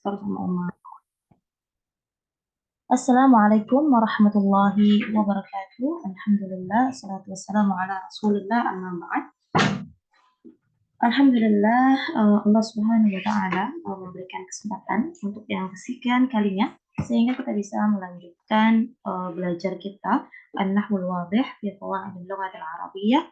Start sama Umar. Assalamualaikum warahmatullahi wabarakatuh. Alhamdulillah, salatu wassalamu ala rasulillah, amma ba'd. Alhamdulillah, Allah Subhanahu wa Ta'ala memberikan kesempatan untuk yang kesekian kalinya sehingga kita bisa melanjutkan belajar kita An-Nahwul Wadih fi Qawaidil Lughatil Arabiyyah,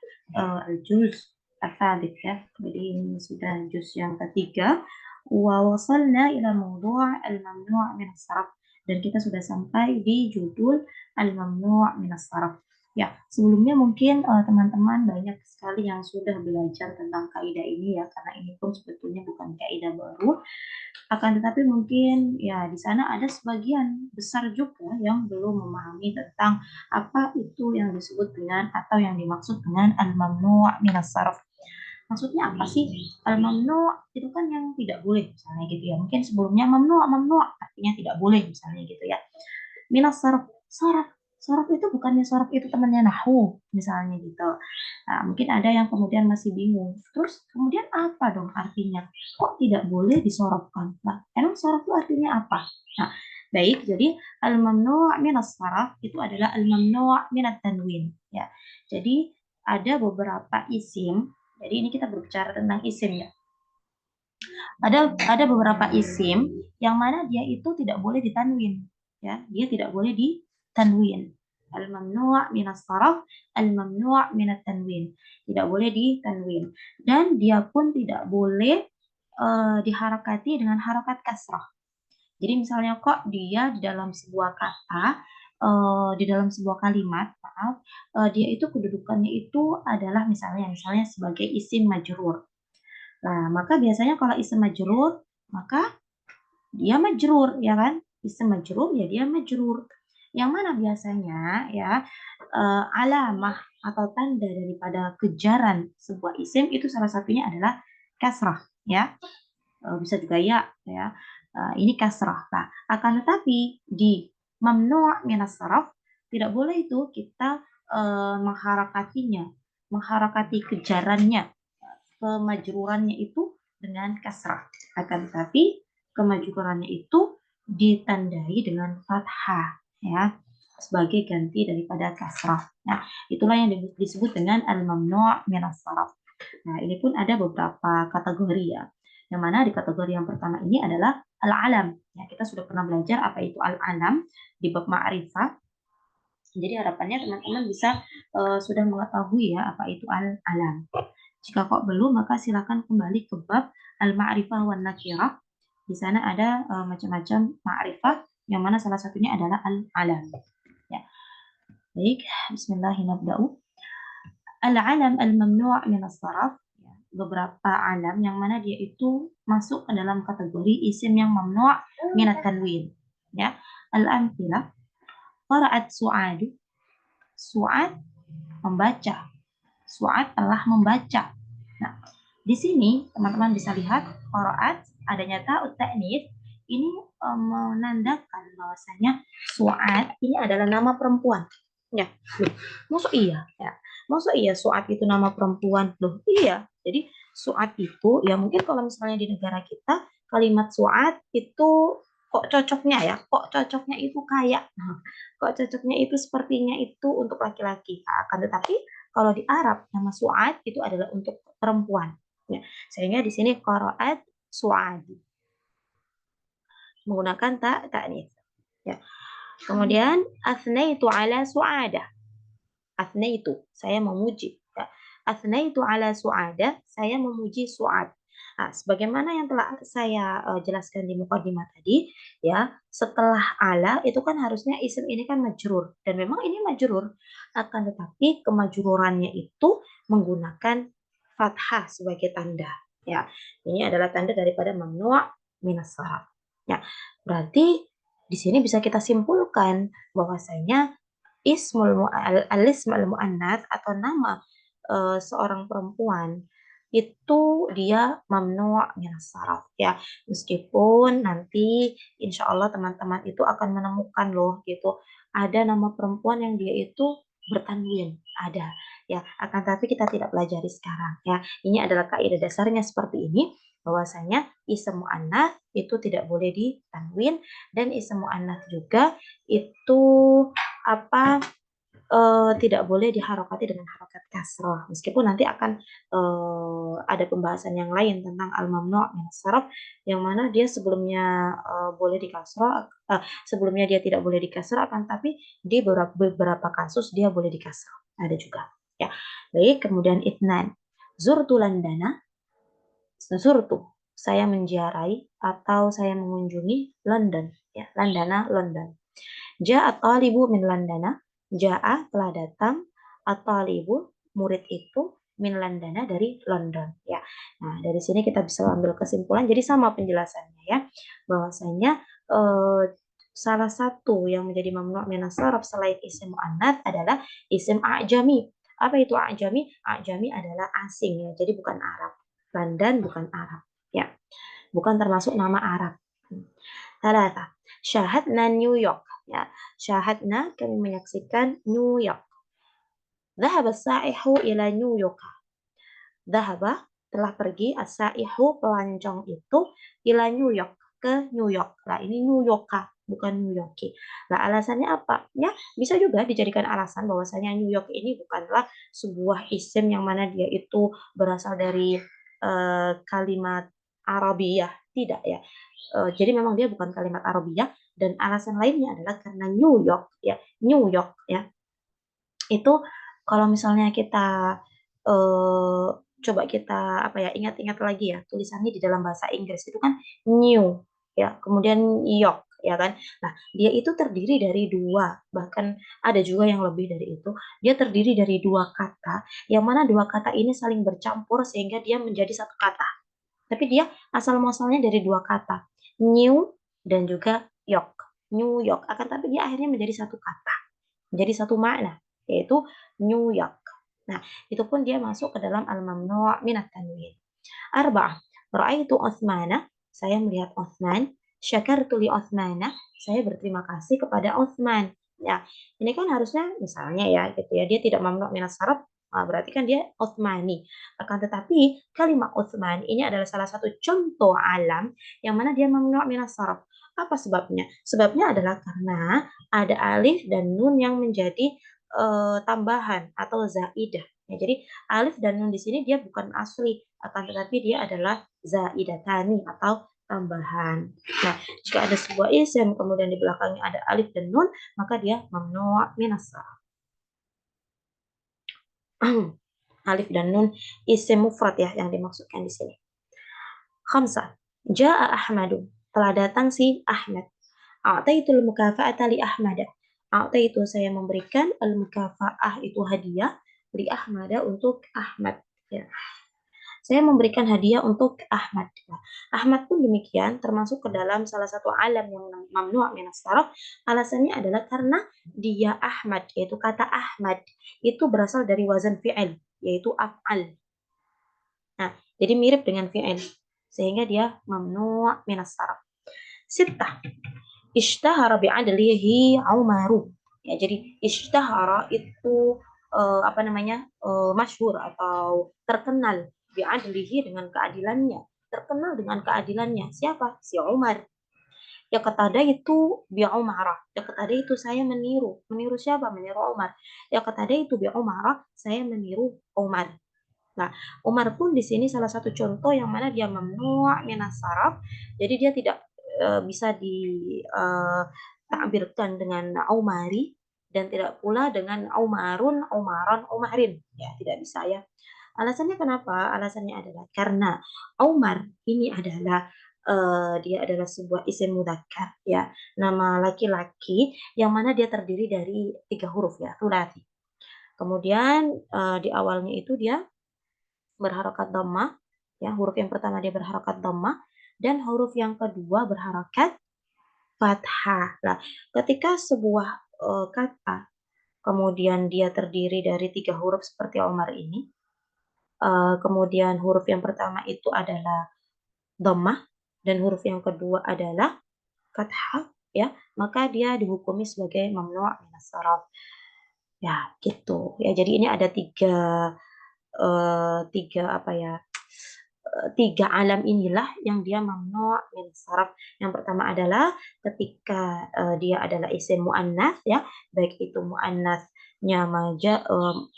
al-juz al-thalits ya. Jadi ini sudah juz yang ketiga. Wa wasalna ila mawdu' al-mamnu' min as-sarf, dan kita sudah sampai di judul al-mamnu' min as-sarf. Ya, sebelumnya mungkin teman-teman banyak sekali yang sudah belajar tentang kaidah ini ya, karena ini pun sebetulnya bukan kaidah baru. Akan tetapi mungkin ya di sana ada sebagian besar juga yang belum memahami tentang apa itu yang disebut dengan atau yang dimaksud dengan al-mamnu' minas sarf. Maksudnya apa sih? Al-mamnu' itu kan yang tidak boleh misalnya gitu ya. Mungkin sebelumnya mamnu' artinya tidak boleh misalnya gitu ya. Minas sarf, saraf itu bukannya saraf itu temannya nahu misalnya gitu. Nah, mungkin ada yang kemudian masih bingung. Terus kemudian apa dong artinya? Kok tidak boleh disorofkan? Nah, emang saraf itu artinya apa? Nah, baik, jadi al-mamnu' minas saraf itu adalah al-mamnu' minat tanwin ya. Jadi ada beberapa isim. Jadi ini kita berbicara tentang isim ya. Ada beberapa isim yang mana dia itu tidak boleh ditanwin ya, dia tidak boleh ditanwin. Al-mamnu' minas saraf, al-mamnu' minat tanwin, tidak boleh ditanwin, dan dia pun tidak boleh diharakati dengan harakat kasrah. Jadi misalnya kok dia di dalam sebuah kata, di dalam sebuah kalimat, maaf, dia itu kedudukannya itu adalah misalnya sebagai isim majrur. Nah, maka biasanya kalau isim majrur, maka dia majrur, ya kan? Isim majrur, ya dia majrur. Yang mana biasanya ya alamah atau tanda daripada kejaran sebuah isim itu salah satunya adalah kasrah, ya. Bisa juga ya. Ini kasrah. Nah, akan tetapi di mamnu' minas saraf tidak boleh itu kita mengharakatinya, mengharakati kejarannya, kemajrurannya itu dengan kasrah. Akan tetapi kemajrurannya itu ditandai dengan fathah ya, sebagai ganti daripada kasrah. Nah, itulah yang disebut dengan al-mamnu' minas saraf. Nah, ini pun ada beberapa kategori ya. Yang mana di kategori yang pertama ini adalah al-alam. Ya, kita sudah pernah belajar apa itu al-alam di bab ma'rifah. Jadi harapannya teman-teman bisa sudah mengetahui ya apa itu al-alam. Jika kok belum, maka silakan kembali ke bab al-ma'rifah wan nakirah. Di sana ada macam-macam ma'rifah, yang mana salah satunya adalah al-alam. Ya. Baik, bismillahirrahmanirrahim. Al-alam al-mamnu' min as-sarf. Beberapa alam yang mana dia itu masuk ke dalam kategori isim yang mamnu' min at-tanwin. Ya. Al-amthilah. Qara'at Su'adu. Su'ad membaca. Su'ad telah membaca. Nah, di sini teman-teman bisa lihat qiraat adanya ta'ut ta'nits ini menandakan bahwasanya Su'ad ini adalah nama perempuan. Ya, loh, maksud iya ya. Maksud iya Su'ad itu nama perempuan. Loh, iya. Jadi Su'ad itu ya mungkin kalau misalnya di negara kita kalimat Su'ad itu kok cocoknya ya, kok cocoknya itu kayak kok cocoknya itu sepertinya itu untuk laki-laki. Akan tetapi kalau di Arab nama Su'ad itu adalah untuk perempuan. Ya. Sehingga di sini qiraat Su'ad menggunakan ta'nis. Ya. Kemudian asnaitu ala Su'ada. Asnaitu, saya memuji. Ya. Asnaitu ala Su'ada, saya memuji Su'ad. Nah, sebagaimana yang telah saya jelaskan di mukadimah tadi, ya, setelah ala itu kan harusnya isim ini kan majrur, dan memang ini majrur, akan tetapi kemajrurannya itu menggunakan fathah sebagai tanda. Ya, ini adalah tanda daripada mamnu' minas sarf. Ya, berarti di sini bisa kita simpulkan bahwasanya al-ism al-mu'annats atau nama seorang perempuan itu dia mamnu' minas sarf ya, meskipun nanti insya Allah teman-teman itu akan menemukan loh gitu ada nama perempuan yang dia itu bertanwin, ada ya, akan tapi kita tidak pelajari sekarang ya. Ini adalah kaidah dasarnya seperti ini. bahwasanya isim muannats itu tidak boleh ditanwin dan isim muannats juga itu apa tidak boleh diharokati dengan harokat kasroh. Meskipun nanti akan ada pembahasan yang lain tentang al-mamnu' min sarf yang mana dia sebelumnya boleh dikasroh, sebelumnya dia tidak boleh dikasroh, akan tapi di beberapa kasus dia boleh dikasroh. Ada juga. Ya. Baik, kemudian itnan. Zurtu Landana, zurtu. Saya menziarahi atau saya mengunjungi London. Ya, Landana, London. Ja'at talibu min Landana. Ja'a telah datang, at-talibu murid itu min Landana dari London ya. Nah, dari sini kita bisa ambil kesimpulan jadi sama penjelasannya ya. Bahwasanya salah satu yang menjadi mamnu' minas sarf selain isim muannats adalah isim a'jami. Apa itu a'jami? A'jami adalah asing ya. Jadi bukan Arab. London bukan Arab ya. Bukan termasuk nama Arab. Talata. Syahadna New York ya. Syahadna kami menyaksikan New York. Dhahaba as-sa'ihu ila New York. Dhahaba telah pergi as-sa'ihu pelancong itu ila New York ke New York. Nah, ini New York bukan New York. Nah, alasannya apa? Ya, bisa juga dijadikan alasan bahwasanya New York ini bukanlah sebuah isim yang mana dia itu berasal dari kalimat Arabiyah, tidak ya. Jadi memang dia bukan kalimat Arabiyah dan alasan lainnya adalah karena New York ya, New York ya. Itu kalau misalnya kita eh, coba kita apa ya ingat-ingat lagi ya tulisannya di dalam bahasa Inggris itu kan new ya, kemudian York ya kan. Nah, dia itu terdiri dari dua, bahkan ada juga yang lebih dari itu. Dia terdiri dari dua kata, yang mana dua kata ini saling bercampur sehingga dia menjadi satu kata. Tapi dia asal muasalnya dari dua kata, new dan juga York. New York. Akan tapi dia akhirnya menjadi satu kata, menjadi satu makna, yaitu New York. Nah, itu pun dia masuk ke dalam al-mamnu' minat tanwin. Arba'ah. Ra'aitu Utsmana, saya melihat Utsman. Syakartu li Utsmana, saya berterima kasih kepada Utsman. Ya, ini kan harusnya misalnya ya gitu ya, dia tidak mamnu' minas sarf, berarti kan dia Utsmani. Akan tetapi kalimat Utsman ini adalah salah satu contoh alam yang mana dia mamnu' minas sarf. Apa sebabnya? Sebabnya adalah karena ada alif dan nun yang menjadi tambahan atau zaidah. Ya, jadi alif dan nun di sini dia bukan asli, akan tetapi dia adalah zaidatani atau tambahan. Nah, jika ada sebuah isim kemudian di belakangnya ada alif dan nun, maka dia mamnu' minas sarf. Alif dan nun isim mufrad ya yang dimaksudkan di sini. Khamsah. Ja'a Ahmadu. Telah datang si Ahmad. A'taitul mukafa'ata li Ahmad. A'taitu saya memberikan al-mukafa'ah itu hadiah li Ahmada untuk Ahmad. Ya. Saya memberikan hadiah untuk Ahmad. Nah, Ahmad pun demikian termasuk ke dalam salah satu alam yang mamnu' minas sarf. Alasannya adalah karena dia Ahmad, yaitu kata Ahmad itu berasal dari wazan fi'il, yaitu af'al. Nah, jadi mirip dengan fi'il sehingga dia mamnu' minas sarf. Sittah. Ishtahara bi'adlihi Umaru. Ya, jadi ishtahara itu apa namanya? Masyhur atau terkenal bi'adlihi dengan keadilannya. Terkenal dengan keadilannya. Siapa? Si Umar. Ya ketada itu bi Umarah. Ya ketada itu saya meniru. Meniru siapa? Meniru Umar. Ya ketada itu bi Umarah, saya meniru Umar. Nah, Umar pun di sini salah satu contoh yang mana dia mamnu' minas saraf. Jadi dia tidak bisa ditakbirkan dengan Umari dan tidak pula dengan Umarun, Umaran, Umarin. Ya, tidak bisa ya. Alasannya kenapa? Alasannya adalah karena Umar ini adalah dia adalah sebuah isim mudzakkar ya, nama laki-laki yang mana dia terdiri dari tiga huruf ya, tsulats. Kemudian di awalnya itu dia berharokat dhammah, ya huruf yang pertama dia berharokat dhammah dan huruf yang kedua berharokat fathah. Nah, ketika sebuah kata kemudian dia terdiri dari tiga huruf seperti Omar ini, kemudian huruf yang pertama itu adalah dhammah dan huruf yang kedua adalah fathah, ya maka dia dihukumi sebagai mamnu' minas sarf. Ya gitu ya, jadi ini ada tiga apa ya, tiga alam inilah yang dia mamnu' min sarf. Yang pertama adalah ketika dia adalah isim muannats ya, baik itu muannatsnya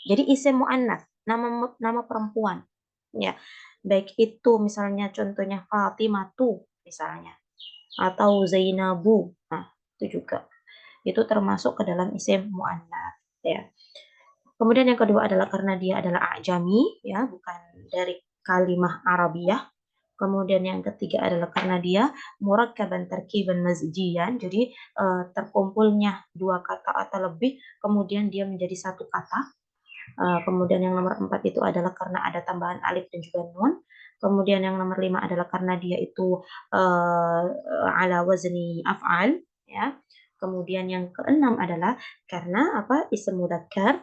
jadi isim muannats, nama perempuan ya. Baik itu misalnya contohnya Fatimatu misalnya atau Zainabu. Nah, itu juga itu termasuk ke dalam isim muannats ya. Kemudian yang kedua adalah karena dia adalah ajami ya, bukan dari kalimah Arabiyah. Kemudian yang ketiga adalah karena dia murakkaban tarkiban mazjiyan, jadi terkumpulnya dua kata atau lebih, kemudian dia menjadi satu kata. Kemudian yang nomor empat itu adalah karena ada tambahan alif dan juga nun. Kemudian yang nomor lima adalah karena dia itu ala wazni af'al, ya. Kemudian yang keenam adalah karena apa? Isim mudzakkar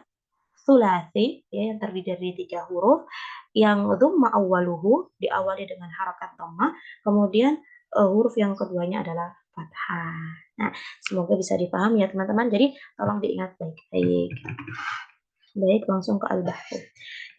sulasi ya, yang terdiri dari tiga huruf yang dhamma awwaluhu diawali dengan harakat dhamma, kemudian huruf yang keduanya adalah fathah. Nah, semoga bisa dipahami ya teman-teman. Jadi tolong diingat baik-baik. Baik, langsung ke al-bahth.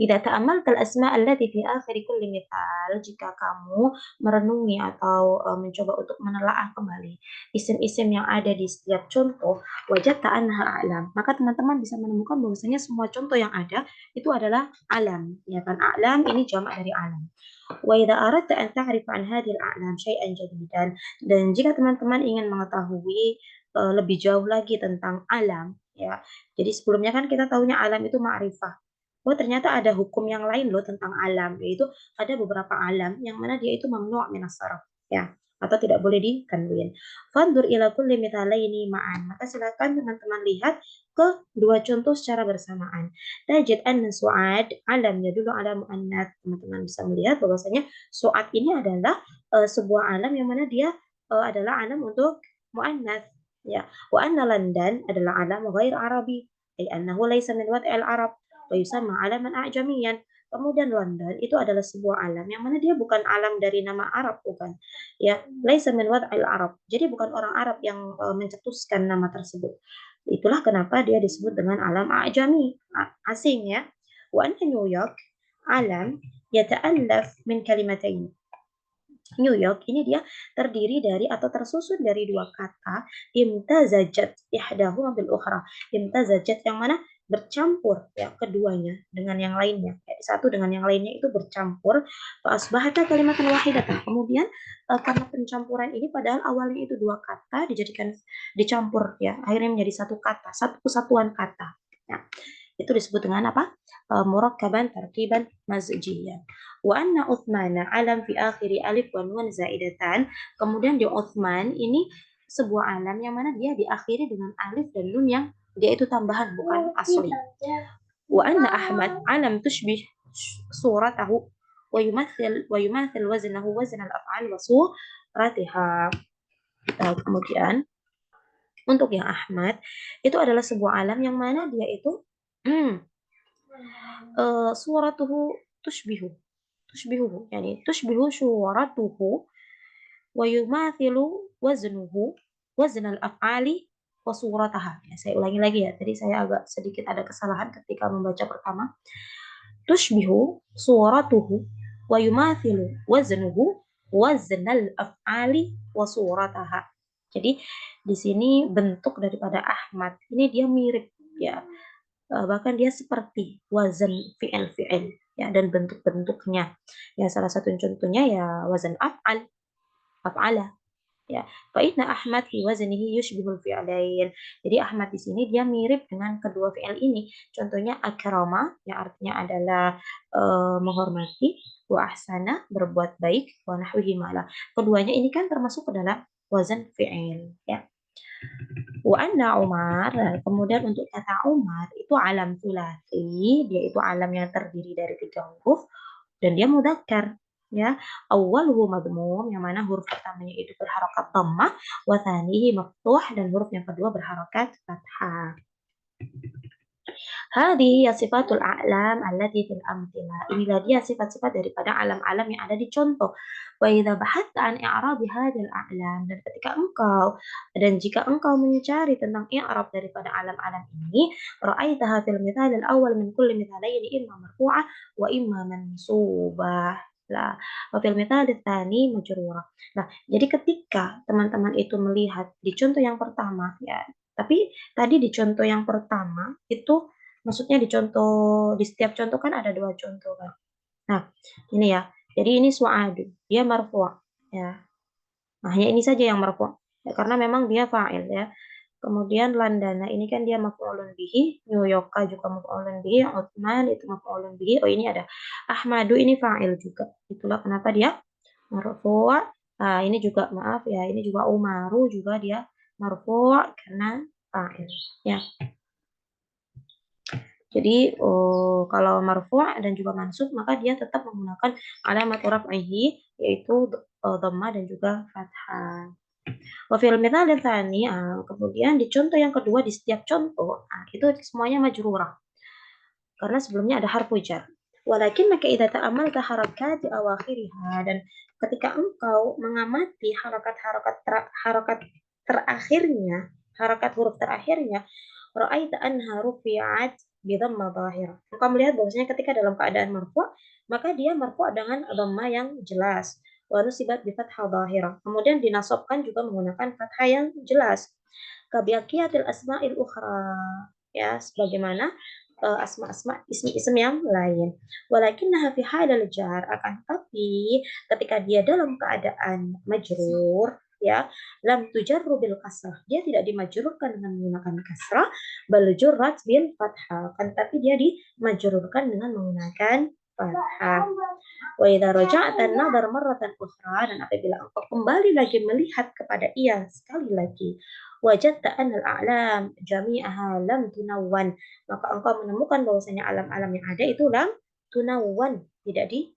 Idza ta'ammalta al-asma' allati fi akhir kulli mithal, jika kamu merenungi atau mencoba untuk menelaah kembali isim-isim yang ada di setiap contoh, wajadta annaha a'lam. Maka teman-teman bisa menemukan bahwasanya semua contoh yang ada itu adalah alam, ya kan? A'lam ini jamak dari alam. Wa idza aradta an ta'rifa an hadhihi al-a'lam syai'an jadidan, dan jika teman-teman ingin mengetahui lebih jauh lagi tentang alam, ya. Jadi sebelumnya kan kita tahunya alam itu ma'rifah. Oh ternyata ada hukum yang lain loh tentang alam, yaitu ada beberapa alam yang mana dia itu mamnu' minas sarf, ya, atau tidak boleh dikanwin. Fandur ila kulli mithalaini ma'an. Maka silakan teman-teman lihat ke dua contoh secara bersamaan. Tajid anna su'ad alam yadullu ala mu'annats. Teman-teman bisa melihat bahwasanya su'ad ini adalah sebuah alam yang mana dia adalah alam untuk mu'annats, ya. Wa anna Landan adalah alam ghair Arabi, ay annahu laysa min wad'il Arab wa yusamma alaman a'jamiyan. Kemudian London itu adalah sebuah alam yang mana dia bukan alam dari nama Arab, bukan. Ya, laisa min wad'il Arab. Jadi bukan orang Arab yang mencetuskan nama tersebut. Itulah kenapa dia disebut dengan alam a'jami, asing ya. Wa anna New York alam yata'allaf min kalimatain. New York ini dia terdiri dari atau tersusun dari dua kata imtazajat ihdahuma bil ukhra. Imtazajat yang mana bercampur ya keduanya dengan yang lainnya. Satu dengan yang lainnya itu bercampur. Fa asbahata kalimatan wahidatan. Kemudian karena pencampuran ini padahal awalnya itu dua kata dicampur ya, akhirnya menjadi satu kata, satu kesatuan kata. Nah, itu disebut dengan apa? Murakkaban tarkiban mazjiyan. Wa anna Utsmana alam fi akhiri alif wa nun zaidatan. Kemudian di Utsman ini sebuah alam yang mana dia diakhiri dengan alif dan nun yang dia itu tambahan bukan asli. Wa anna Ahmad alam tushbih suratahu wa yumathil waznahu wazn al-af'al wa suratiha. Kemudian untuk yang Ahmad itu adalah sebuah alam yang mana dia itu suratuhu tushbihu yani tushbihu suratuhu wa yumathilu waznuhu wazn al-af'ali wa surataha. Ya, saya ulangi lagi ya. Tadi saya agak sedikit ada kesalahan ketika membaca pertama. Tushbihu suratuhu wa yumathilu waznuhu wazn al-af'ali wa surataha. Jadi di sini bentuk daripada Ahmad ini dia mirip ya. Bahkan dia seperti wazan fi'il ya, dan bentuk-bentuknya. Ya salah satu contohnya ya wazan af'ala ya. Fa inna Ahmad fi waznihi yushbihul fi'lain. Jadi Ahmad di sini dia mirip dengan kedua fi'il ini. Contohnya akrama yang artinya adalah menghormati, wa ahsana berbuat baik, wa nahwihi ma'la. Keduanya ini kan termasuk ke dalam wazan fi'il ya. Wa anna Umar, kemudian untuk kata Umar itu alam sulasi, dia itu alam yang terdiri dari tiga huruf dan dia mudzakkar ya. Awwaluhu madmum, yang mana huruf pertamanya itu berharokat dhammah, wa tsanihi maftuh, dan huruf yang kedua berharokat fathah. Hadhihi ya sifatul a'lam allati fil amthila. Inilah dia sifat-sifat daripada alam-alam yang ada di contoh. Wa idza bahatta an i'rabi hadzal a'lam, dan jika engkau mencari tentang i'rab daripada alam-alam ini, ra'aitaha fil mithal al-awwal min kulli mithalaini imma marfu'ah wa imma mansubah. Lah, wa fil mithal tsani majrurah. Nah, jadi ketika teman-teman itu melihat di contoh yang pertama ya, tapi tadi di contoh yang pertama itu maksudnya di contoh di setiap contoh kan ada dua contoh kan. Nah, ini ya. Jadi ini su'adu, dia marfu' ya. Nah, hanya ini saja yang marfu' ya, karena memang dia fa'il ya. Kemudian landana ini kan dia maf'ulun bihi, Yoyoka juga maf'ulun bihi, Utsman itu maf'ulun bihi. Oh, ini ada Ahmadu ini fa'il juga. Itulah kenapa dia marfu'. Nah, ini juga maaf ya, ini juga Umaru juga dia marfu' karena fa'il ya. Jadi kalau marfu' dan juga mansub maka dia tetap menggunakan alamat raf'ihi yaitu dhamma dan juga fathah. Wa fil mithal tsani, kemudian di contoh yang kedua di setiap contoh, itu semuanya majrurah. Karena sebelumnya ada harfu jar. Walakin maka idza ta'amalta harakat di awakhiriha, dan ketika engkau mengamati harakat terakhirnya, harakat huruf terakhirnya, ra'aita anha rufi'at bi dhamma dhahirah. Engkau melihat bahwasanya ketika dalam keadaan marfu' maka dia marfu' dengan dhamma yang jelas. Wa nusibat bi fathah dhahirah. Kemudian dinasabkan juga menggunakan fathah yang jelas. Kabiyaqiyatil asma'il ukhra. Ya, sebagaimana asma-asma ism-ism yang lain. Walakinnaha fi halal jar, akan tapi ketika dia dalam keadaan majrur ya, lam tujarru bil kasrah, dia tidak dimajrurkan dengan menggunakan kasrah, bal jurrat bil fathah, kan tapi dia dimajrurkan dengan menggunakan fathah. Wa idza raja'ta an-nadhar marratan ukhra, dan apabila engkau kembali lagi melihat kepada ia sekali lagi, wajadta anal a'lam jami'aha lam tunawwan, maka engkau menemukan bahwasanya alam-alam yang ada itu lam tunawwan, tidak di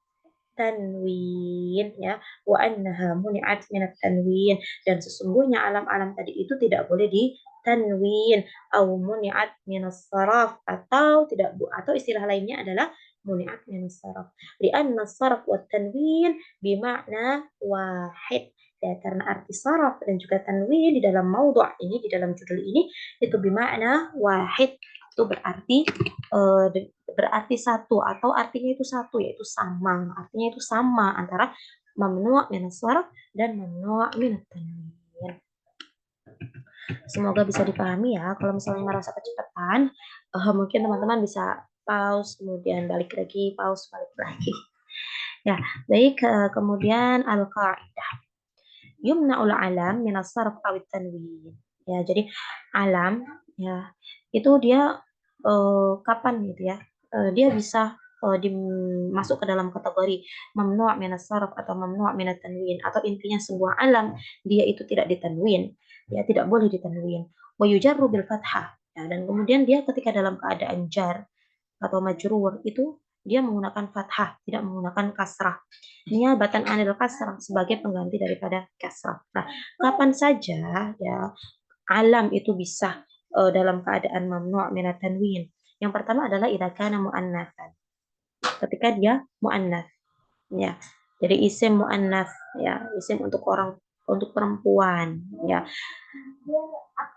tanwin ya, wa annaha muni'at minat tanwin, dan sesungguhnya alam-alam tadi itu tidak boleh di tanwin, au muni'at minas saraf, atau tidak, atau istilah lainnya adalah muni'at minas saraf, li'anna saraf wa tanwin bima'na wahid ya, karena arti saraf dan juga tanwin di dalam maudhu' ini, di dalam judul ini itu bima'na wahid, itu berarti satu, atau artinya itu satu, yaitu sama, artinya itu sama antara mamnu' minas sarf dan mamnu' minat tanwin. Semoga bisa dipahami ya. Kalau misalnya merasa kecepatan, mungkin teman-teman bisa pause kemudian balik lagi, pause balik lagi. Ya, baik. Kemudian al-qaidah yumna'ul alam minas sarf awit tanwin. Ya, jadi alam ya itu dia kapan gitu ya? Dia bisa masuk ke dalam kategori mamnu' minas sarf atau mamnu' minat tanwin, atau intinya sebuah alam dia itu tidak ditanwin, ya tidak boleh ditanwin. Wa yujarru bil fathah. Ya, dan kemudian dia ketika dalam keadaan jar atau majrur itu dia menggunakan fathah, tidak menggunakan kasrah. Niabatan anil kasrah, sebagai pengganti daripada kasrah. Nah, kapan saja ya alam itu bisa dalam keadaan mamnu' minat tanwin. Yang pertama adalah idza kana muannatsan. Ketika dia muannats ya. Jadi isim muannats ya, isim untuk orang, untuk perempuan ya.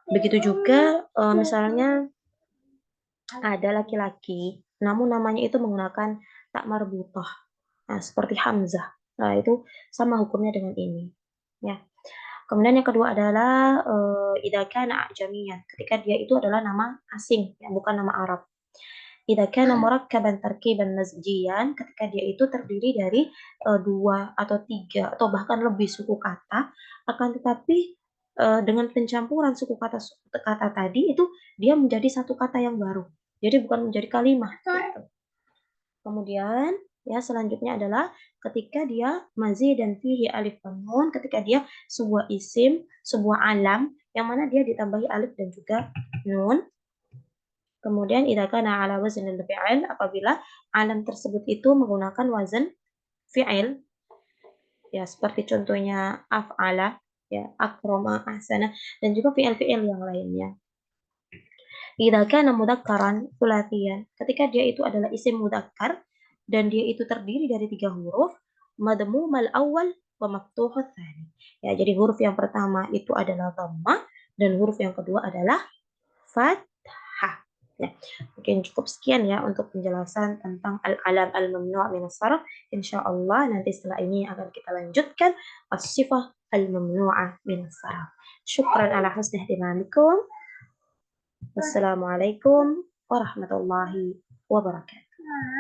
Begitu juga misalnya ada laki-laki namun namanya itu menggunakan tak marbutah. Nah, seperti Hamzah. Nah, itu sama hukumnya dengan ini. Ya. Kemudian yang kedua adalah idza kana ajamiyan, ketika dia itu adalah nama asing, ya, bukan nama Arab. Idza kana murakkaban tarkiban mazjiyan, ketika dia itu terdiri dari dua atau tiga atau bahkan lebih suku kata, akan tetapi dengan pencampuran kata tadi itu dia menjadi satu kata yang baru. Jadi bukan menjadi kalimat gitu. Kemudian ya selanjutnya adalah ketika dia mazid dan fihi alif dan nun, ketika dia sebuah isim, sebuah alam yang mana dia ditambahi alif dan juga nun. Kemudian idza kana ala waznil fi'il, apabila alam tersebut itu menggunakan wazan fi'il, ya seperti contohnya af'ala, ya akrama, ahsana, dan juga fi'il-fi'il yang lainnya. Idza kana mudzakkaran tsulatiyan, ketika dia itu adalah isim mudzakkar dan dia itu terdiri dari 3 huruf, madmumal awal wa maftuhut tsani. Ya, jadi huruf yang pertama itu adalah dhammah dan huruf yang kedua adalah fathah. Nah, mungkin cukup sekian ya untuk penjelasan tentang al-alam al-mamnu' min as-sarf. Insyaallah nanti setelah ini akan kita lanjutkan as-sifah al-mamnu'ah min as-sarf. Syukran ala husni ihtimamikum. Wassalamualaikum warahmatullahi wabarakatuh.